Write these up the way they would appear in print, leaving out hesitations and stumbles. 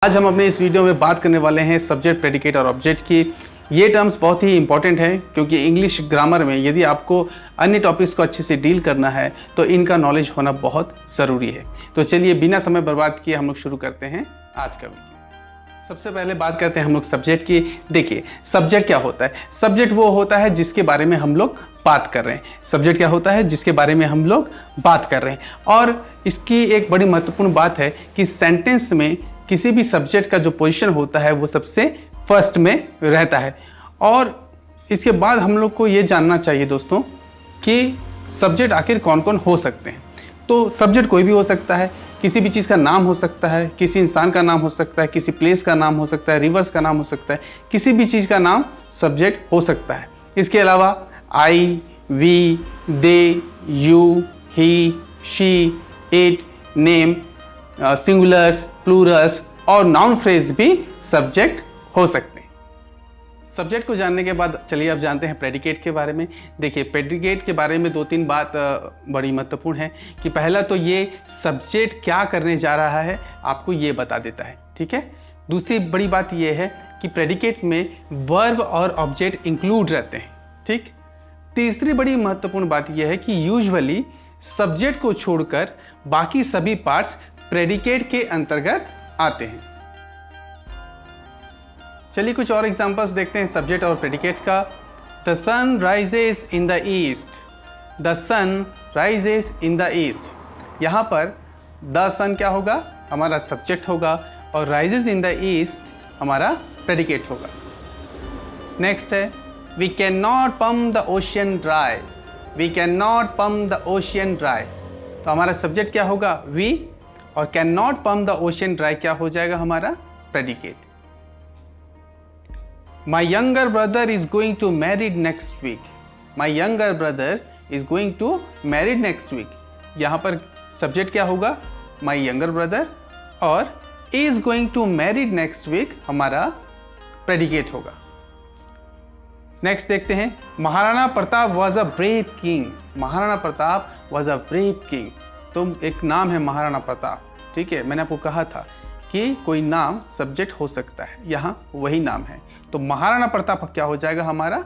आज हम अपने इस वीडियो में बात करने वाले हैं सब्जेक्ट, प्रेडिकेट और ऑब्जेक्ट की। ये टर्म्स बहुत ही इंपॉर्टेंट हैं क्योंकि इंग्लिश ग्रामर में यदि आपको अन्य टॉपिक्स को अच्छे से डील करना है तो इनका नॉलेज होना बहुत ज़रूरी है। तो चलिए बिना समय बर्बाद किए हम लोग शुरू करते हैं आज का वीडियो। सबसे पहले बात करते हैं हम लोग सब्जेक्ट की। देखिए सब्जेक्ट क्या होता है। सब्जेक्ट वो होता है जिसके बारे में हम लोग बात कर रहे हैं। सब्जेक्ट क्या होता है जिसके बारे में हम लोग बात कर रहे हैं। और इसकी एक बड़ी महत्वपूर्ण बात है कि सेंटेंस में किसी भी सब्जेक्ट का जो पोजीशन होता है वो सबसे फर्स्ट में रहता है। और इसके बाद हम लोग को ये जानना चाहिए दोस्तों कि सब्जेक्ट आखिर कौन कौन हो सकते हैं। तो सब्जेक्ट कोई भी हो सकता है, किसी भी चीज़ का नाम हो सकता है, किसी इंसान का नाम हो सकता है, किसी प्लेस का नाम हो सकता है, रिवर्स का नाम हो सकता है, किसी भी चीज़ का नाम सब्जेक्ट हो सकता है। इसके अलावा I, we, they, you, he, she, it, name, singulars, plurals और नाउन फ्रेज भी सब्जेक्ट हो सकते हैं। सब्जेक्ट को जानने के बाद चलिए अब जानते हैं प्रेडिकेट के बारे में। देखिए प्रेडिकेट के बारे में दो तीन बात बड़ी महत्वपूर्ण है कि पहला तो ये सब्जेक्ट क्या करने जा रहा है आपको ये बता देता है, ठीक है। दूसरी बड़ी बात ये है कि प्रेडिकेट में वर्ब और ऑब्जेक्ट इंक्लूड रहते हैं, ठीक। तीसरी बड़ी महत्वपूर्ण बात यह है कि यूजुअली सब्जेक्ट को छोड़कर बाकी सभी पार्ट्स प्रेडिकेट के अंतर्गत आते हैं। चलिए कुछ और एग्जांपल्स देखते हैं सब्जेक्ट और प्रेडिकेट का। The sun rises in the east. The sun rises in the east. यहाँ पर द सन क्या होगा, हमारा सब्जेक्ट होगा और राइजेस इन द ईस्ट हमारा प्रेडिकेट होगा। नेक्स्ट है we can not pump the ocean dry. We can not pump the ocean dry. तो हमारा सब्जेक्ट क्या होगा, वी, और can not pump the ocean dry क्या हो जाएगा हमारा predicate. My younger brother is going to married next week. My younger brother is going to married next week. यहाँ पर सब्जेक्ट क्या होगा, माई यंगर ब्रदर, और is going to married next week हमारा प्रेडिकेट होगा। नेक्स्ट देखते हैं Maharana Pratap was a brave king. Maharana Pratap was a brave king. तो एक नाम है महाराणा प्रताप, ठीक है। मैंने आपको कहा था कि कोई नाम सब्जेक्ट हो सकता है, यहाँ वही नाम है। तो महाराणा प्रताप क्या हो जाएगा हमारा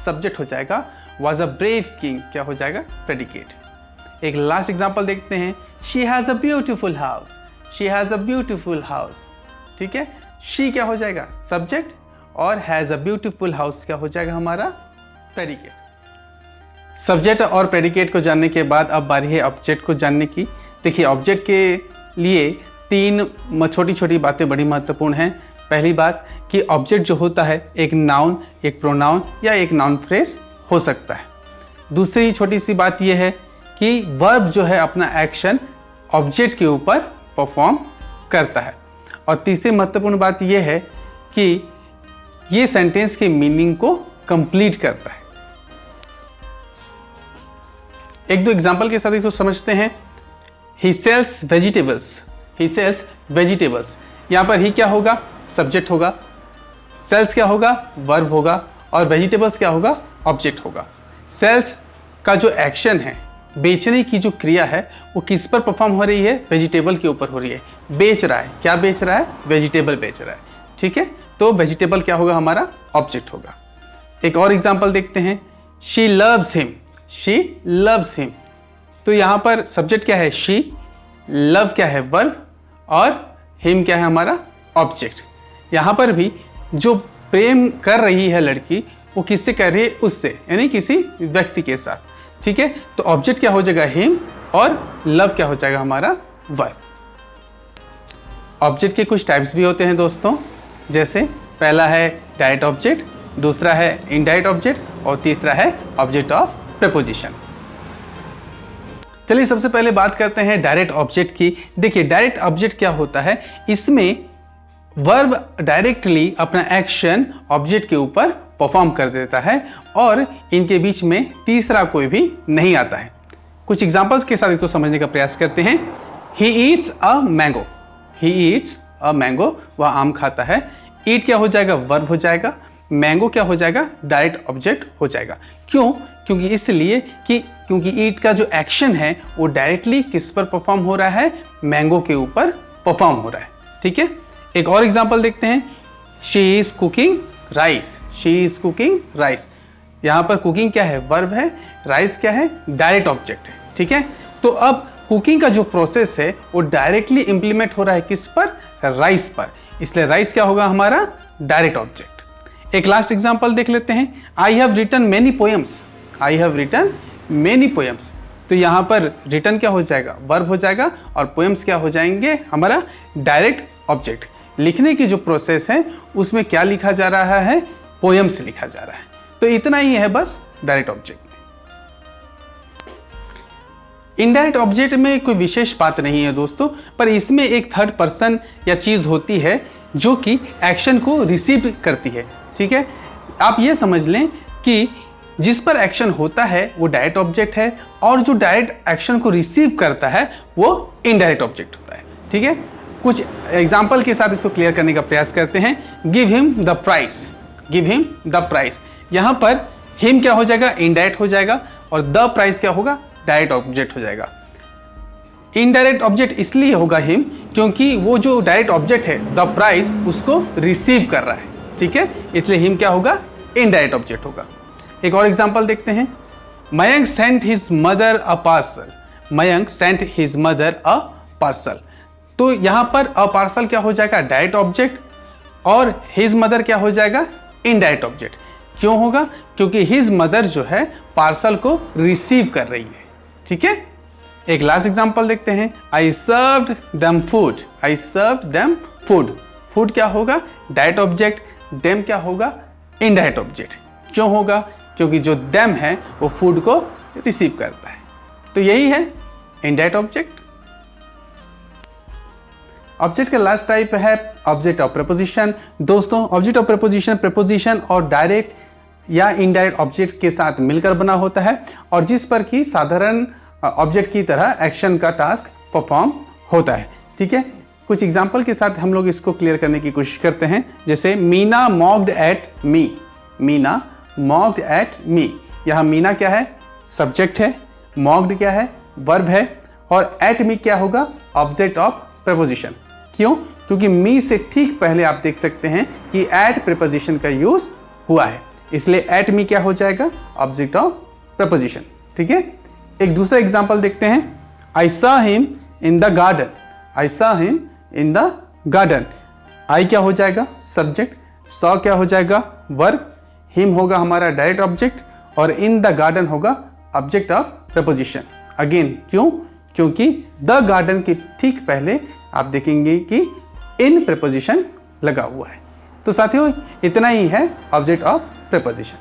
सब्जेक्ट हो जाएगा। वॉज अ ब्रेव किंग क्या हो जाएगा प्रेडिकेट। एक लास्ट एग्जांपल देखते हैं she has a beautiful house. She has a beautiful house, ठीक है। शी क्या हो जाएगा सब्जेक्ट और हैज़ अ ब्यूटीफुल हाउस क्या हो जाएगा हमारा प्रेडिकेट। सब्जेक्ट और प्रेडिकेट को जानने के बाद अब बारी है ऑब्जेक्ट को जानने की। देखिए ऑब्जेक्ट के लिए तीन छोटी छोटी बातें बड़ी महत्वपूर्ण हैं। पहली बात कि ऑब्जेक्ट जो होता है एक नाउन, एक प्रोनाउन या एक नाउन फ्रेज हो सकता है। दूसरी छोटी सी बात यह है कि वर्ब जो है अपना एक्शन ऑब्जेक्ट के ऊपर परफॉर्म करता है। और तीसरी महत्वपूर्ण बात यह है कि ये सेंटेंस के मीनिंग को कंप्लीट करता है। एक दो एग्जाम्पल के साथ इसको समझते हैं। ही सेल्स वेजिटेबल्स। ही सेल्स वेजिटेबल्स। यहाँ पर ही क्या होगा सब्जेक्ट होगा, सेल्स क्या होगा वर्ब होगा, और वेजिटेबल्स क्या होगा ऑब्जेक्ट होगा। सेल्स का जो एक्शन है, बेचने की जो क्रिया है, वो किस पर परफॉर्म हो रही है, वेजिटेबल के ऊपर हो रही है। बेच रहा है, क्या बेच रहा है, वेजिटेबल बेच रहा है, ठीक है। तो वेजिटेबल क्या होगा हमारा ऑब्जेक्ट होगा। एक और एग्जाम्पल देखते हैं she loves him. She loves him. तो यहाँ पर सब्जेक्ट क्या है शी, लव क्या है वर्ब, और हिम क्या है हमारा ऑब्जेक्ट। यहाँ पर भी जो प्रेम कर रही है लड़की वो किससे कर रही है, उससे, यानी किसी व्यक्ति के साथ, ठीक है। तो ऑब्जेक्ट क्या हो जाएगा हिम और लव क्या हो जाएगा हमारा वर्ब। ऑब्जेक्ट के कुछ टाइप्स भी होते हैं दोस्तों, जैसे पहला है डायरेक्ट ऑब्जेक्ट, दूसरा है इनडायरेक्ट ऑब्जेक्ट और तीसरा है ऑब्जेक्ट ऑफ प्रीपोजिशन। चलिए सबसे पहले बात करते हैं डायरेक्ट ऑब्जेक्ट की। देखिए डायरेक्ट ऑब्जेक्ट क्या होता है, इसमें वर्ब डायरेक्टली अपना एक्शन ऑब्जेक्ट के ऊपर परफॉर्म कर देता है और इनके बीच में तीसरा कोई भी नहीं आता है। कुछ एग्जांपल्स के साथ इसको समझने का प्रयास करते हैं। He eats a mango. He eats a mango, वह आम खाता है। ईट क्या हो जाएगा वर्ब हो जाएगा, मैंगो क्या हो जाएगा डायरेक्ट ऑब्जेक्ट हो जाएगा। क्यों, क्योंकि इसलिए कि क्योंकि ईट का जो एक्शन है वो डायरेक्टली किस पर परफॉर्म हो रहा है, मैंगो के ऊपर परफॉर्म हो रहा है, ठीक है। एक और एग्जांपल देखते हैं, she is cooking rice, she is cooking rice. यहाँ पर कुकिंग क्या है, वर्ब है, राइस क्या है, डायरेक्ट ऑब्जेक्ट है, ठीक है। तो अब कुकिंग का जो प्रोसेस है वो डायरेक्टली इंप्लीमेंट हो रहा है किस पर, राइस पर, इसलिए राइस क्या होगा हमारा, डायरेक्ट ऑब्जेक्ट। एक लास्ट एग्जांपल देख लेते हैं, I have written many poems, I have written many poems. तो यहाँ पर रिटन क्या हो जाएगा, वर्ब हो जाएगा, और पोएम्स क्या हो जाएंगे, हमारा डायरेक्ट ऑब्जेक्ट। लिखने की जो प्रोसेस है उसमें क्या लिखा जा रहा है, पोएम्स लिखा जा रहा है। तो इतना ही है बस डायरेक्ट ऑब्जेक्ट। इनडायरेक्ट ऑब्जेक्ट में कोई विशेष बात नहीं है दोस्तों, पर इसमें एक थर्ड पर्सन या चीज होती है जो कि एक्शन को रिसीव करती है, ठीक है। आप ये समझ लें कि जिस पर एक्शन होता है वो डायरेक्ट ऑब्जेक्ट है, और जो डायरेक्ट एक्शन को रिसीव करता है वो इनडायरेक्ट ऑब्जेक्ट होता है, ठीक है। कुछ एग्जाम्पल के साथ इसको क्लियर करने का प्रयास करते हैं। Give him the price, give him the price. यहाँ पर हिम क्या हो जाएगा, इनडायरेक्ट हो जाएगा, और द प्राइस क्या होगा, डायरेक्ट ऑब्जेक्ट हो जाएगा। इनडायरेक्ट ऑब्जेक्ट इसलिए होगा हिम क्योंकि वो जो डायरेक्ट ऑब्जेक्ट है द प्राइस उसको रिसीव कर रहा है, ठीक है, इसलिए हिम क्या होगा, इनडायरेक्ट ऑब्जेक्ट होगा। एक और एग्जांपल देखते हैं, मयंक सेंट हिज मदर अ parcel, Mayank sent his mother अ पार्सल। तो यहाँ पर अ पार्सल क्या हो जाएगा, डायरेक्ट ऑब्जेक्ट, और हिज मदर क्या हो जाएगा, इनडायरेक्ट ऑब्जेक्ट। क्यों होगा, क्योंकि हिज मदर जो है पार्सल को रिसीव कर रही है, ठीक है। एक लास्ट एग्जांपल देखते हैं, आई सर्व्ड देम फूड, आई सर्व्ड देम फूड। फूड क्या होगा, डायरेक्ट ऑब्जेक्ट, देम क्या होगा, इनडायरेक्ट ऑब्जेक्ट। क्यों होगा, क्योंकि जो देम है वो फूड को रिसीव करता है। तो यही है इनडायरेक्ट ऑब्जेक्ट। ऑब्जेक्ट का लास्ट टाइप है ऑब्जेक्ट ऑफ प्रपोजिशन। दोस्तों ऑब्जेक्ट ऑफ प्रपोजिशन प्रपोजिशन और डायरेक्ट या इनडायरेक्ट ऑब्जेक्ट के साथ मिलकर बना होता है, और जिस पर कि साधारण ऑब्जेक्ट की तरह एक्शन का टास्क परफॉर्म होता है, ठीक है। कुछ एग्जांपल के साथ हम लोग इसको क्लियर करने की कोशिश करते हैं। जैसे Meena mocked at me, Meena mocked at me. यहाँ मीना क्या है, सब्जेक्ट है, मॉक्ड क्या है, वर्ब है, और एट मी क्या होगा, ऑब्जेक्ट ऑफ प्रपोजिशन। क्यों, क्योंकि मी से ठीक पहले आप देख सकते हैं कि एट प्रीपोजिशन का यूज हुआ है, इसलिए एट मी क्या हो जाएगा, ऑब्जेक्ट ऑफ प्रपोजिशन, ठीक है। एक दूसरा एग्जांपल देखते हैं, I saw him in the garden, I saw him in the garden. I क्या हो जाएगा, सब्जेक्ट, सॉ क्या हो जाएगा, वर्ब, हिम होगा हमारा डायरेक्ट ऑब्जेक्ट, और इन द गार्डन होगा ऑब्जेक्ट ऑफ प्रपोजिशन। अगेन क्यों, क्योंकि द गार्डन के ठीक पहले आप देखेंगे कि इन प्रपोजिशन लगा हुआ है। तो साथियों इतना ही है ऑब्जेक्ट ऑफ प्रपोजिशन।